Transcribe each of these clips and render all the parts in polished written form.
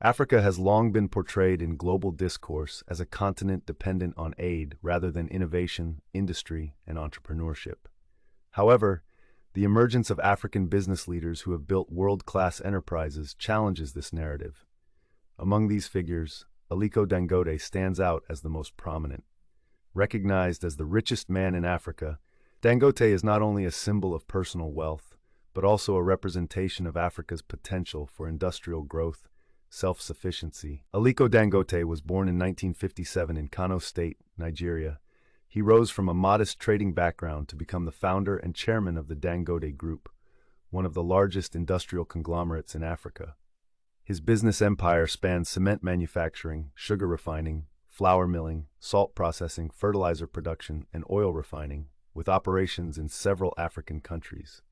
Africa has long been portrayed in global discourse as a continent dependent on aid rather than innovation, industry, and entrepreneurship. However, the emergence of African business leaders who have built world-class enterprises challenges this narrative. Among these figures, Aliko Dangote stands out as the most prominent. Recognized as the richest man in Africa, Dangote is not only a symbol of personal wealth, but also a representation of Africa's potential for industrial growth, self-sufficiency. Aliko Dangote was born in 1957 in Kano State, Nigeria. He rose from a modest trading background to become the founder and chairman of the Dangote Group, one of the largest industrial conglomerates in Africa. His business empire spans cement manufacturing, sugar refining, flour milling, salt processing, fertilizer production, and oil refining, with operations in several African countries.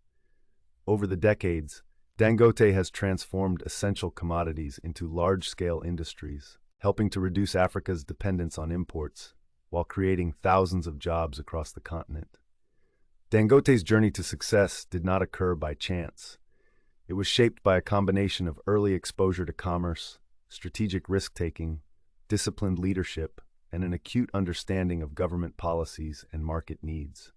Over the decades, Dangote has transformed essential commodities into large-scale industries, helping to reduce Africa's dependence on imports, while creating thousands of jobs across the continent. Dangote's journey to success did not occur by chance. It was shaped by a combination of early exposure to commerce, strategic risk-taking, disciplined leadership, and an acute understanding of government policies and market needs.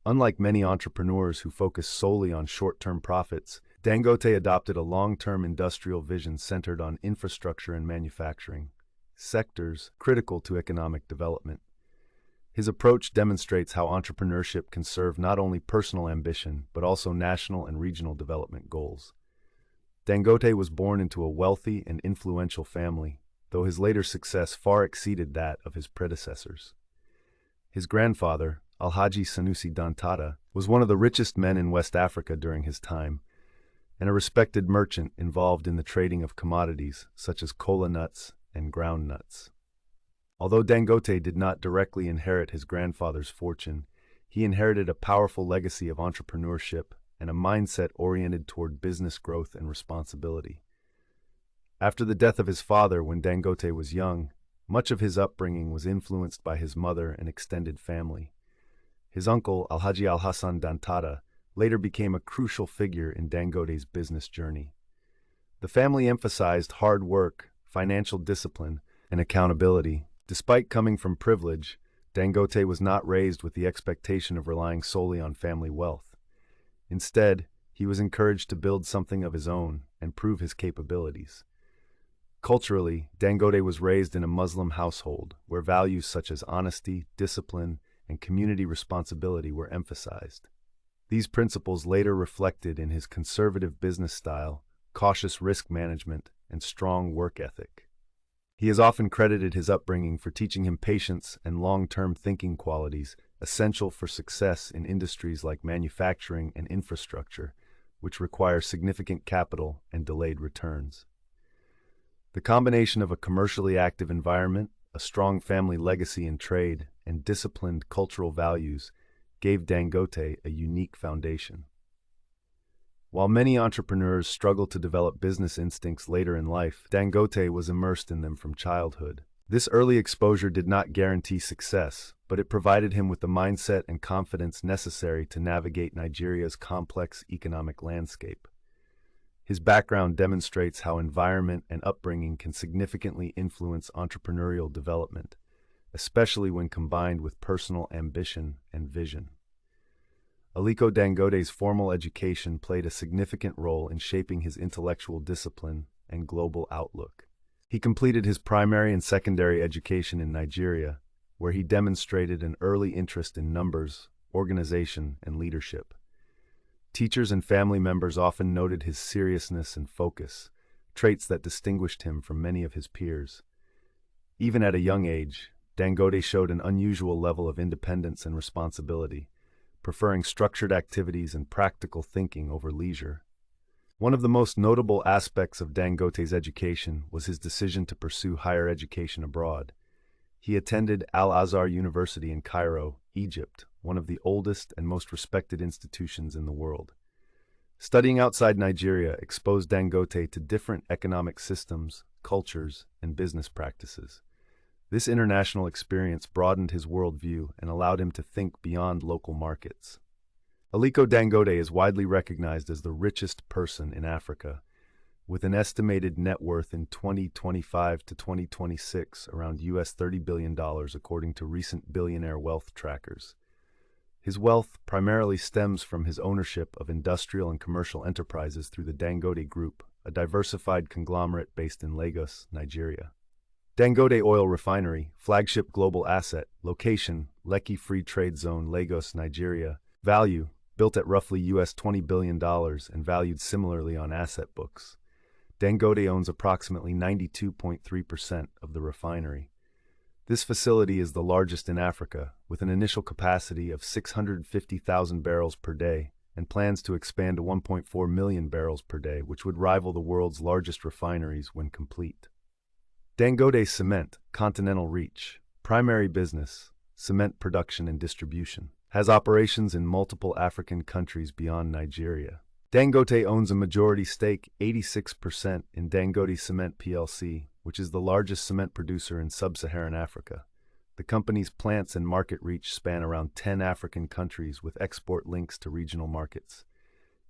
Unlike many entrepreneurs who focus solely on short-term profits, Dangote adopted a long-term industrial vision centered on infrastructure and manufacturing, sectors critical to economic development. His approach demonstrates how entrepreneurship can serve not only personal ambition, but also national and regional development goals. Dangote was born into a wealthy and influential family, though his later success far exceeded that of his predecessors. His grandfather, Alhaji Sanusi Dantata, was one of the richest men in West Africa during his time, and a respected merchant involved in the trading of commodities such as kola nuts and ground nuts. Although Dangote did not directly inherit his grandfather's fortune, he inherited a powerful legacy of entrepreneurship and a mindset oriented toward business growth and responsibility. After the death of his father when Dangote was young, much of his upbringing was influenced by his mother and extended family. His uncle, Alhaji Alhassan Dantata, later became a crucial figure in Dangote's business journey. The family emphasized hard work, financial discipline, and accountability. Despite coming from privilege, Dangote was not raised with the expectation of relying solely on family wealth. Instead, he was encouraged to build something of his own and prove his capabilities. Culturally, Dangote was raised in a Muslim household where values such as honesty, discipline, and community responsibility were emphasized. These principles later reflected in his conservative business style, cautious risk management, and strong work ethic. He has often credited his upbringing for teaching him patience and long-term thinking qualities essential for success in industries like manufacturing and infrastructure, which require significant capital and delayed returns. The combination of a commercially active environment, a strong family legacy in trade, and disciplined cultural values gave Dangote a unique foundation. While many entrepreneurs struggle to develop business instincts later in life, Dangote was immersed in them from childhood. This early exposure did not guarantee success, but it provided him with the mindset and confidence necessary to navigate Nigeria's complex economic landscape. His background demonstrates how environment and upbringing can significantly influence entrepreneurial development, especially when combined with personal ambition and vision. Aliko Dangote's formal education played a significant role in shaping his intellectual discipline and global outlook. He completed his primary and secondary education in Nigeria, where he demonstrated an early interest in numbers, organization, and leadership. Teachers and family members often noted his seriousness and focus, traits that distinguished him from many of his peers. Even at a young age, Dangote showed an unusual level of independence and responsibility, preferring structured activities and practical thinking over leisure. One of the most notable aspects of Dangote's education was his decision to pursue higher education abroad. He attended Al-Azhar University in Cairo, Egypt, one of the oldest and most respected institutions in the world. Studying outside Nigeria exposed Dangote to different economic systems, cultures, and business practices. This international experience broadened his worldview and allowed him to think beyond local markets. Aliko Dangote is widely recognized as the richest person in Africa. with an estimated net worth in 2025 to 2026 around US $30 billion according to recent billionaire wealth trackers. His wealth primarily stems from his ownership of industrial and commercial enterprises through the Dangote Group, a diversified conglomerate based in Lagos, Nigeria. Dangote Oil Refinery, flagship global asset, location, Lekki Free Trade Zone, Lagos, Nigeria. Value, built at roughly US $20 billion and valued similarly on asset books. Dangote owns approximately 92.3% of the refinery. This facility is the largest in Africa, with an initial capacity of 650,000 barrels per day and plans to expand to 1.4 million barrels per day, which would rival the world's largest refineries when complete. Dangote Cement, continental reach, primary business, cement production and distribution, has operations in multiple African countries beyond Nigeria. Dangote owns a majority stake, 86%, in Dangote Cement plc, which is the largest cement producer in sub-Saharan Africa. The company's plants and market reach span around 10 African countries with export links to regional markets.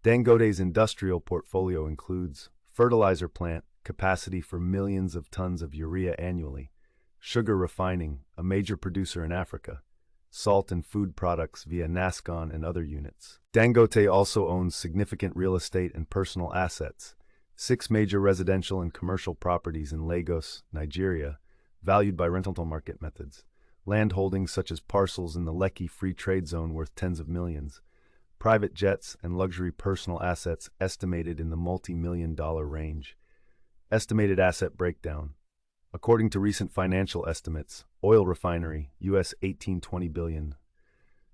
Dangote's industrial portfolio includes fertilizer plant, capacity for millions of tons of urea annually, sugar refining, a major producer in Africa, salt and food products via NASCON and other units. Dangote also owns significant real estate and personal assets, 6 major residential and commercial properties in Lagos, Nigeria, valued by rental market methods, land holdings such as parcels in the Lekki Free Trade Zone worth tens of millions, private jets and luxury personal assets estimated in the multi-million-dollar range. Estimated asset breakdown. According to recent financial estimates, oil refinery, US $18-20 billion.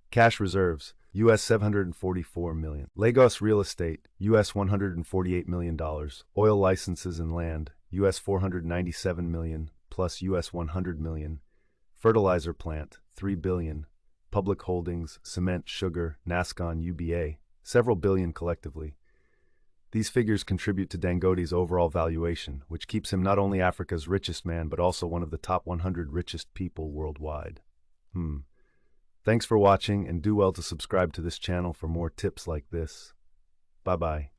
Cash reserves, US $744 million. Lagos real estate, US $148 million. Oil licenses and land, US $497 million, plus US $100 million. Fertilizer plant, $3 billion. Public holdings, cement, sugar, NASCON, UBA, several billion collectively. These figures contribute to Dangote's overall valuation, which keeps him not only Africa's richest man, but also one of the top 100 richest people worldwide. Thanks for watching, and do well to subscribe to this channel for more tips like this. Bye-bye.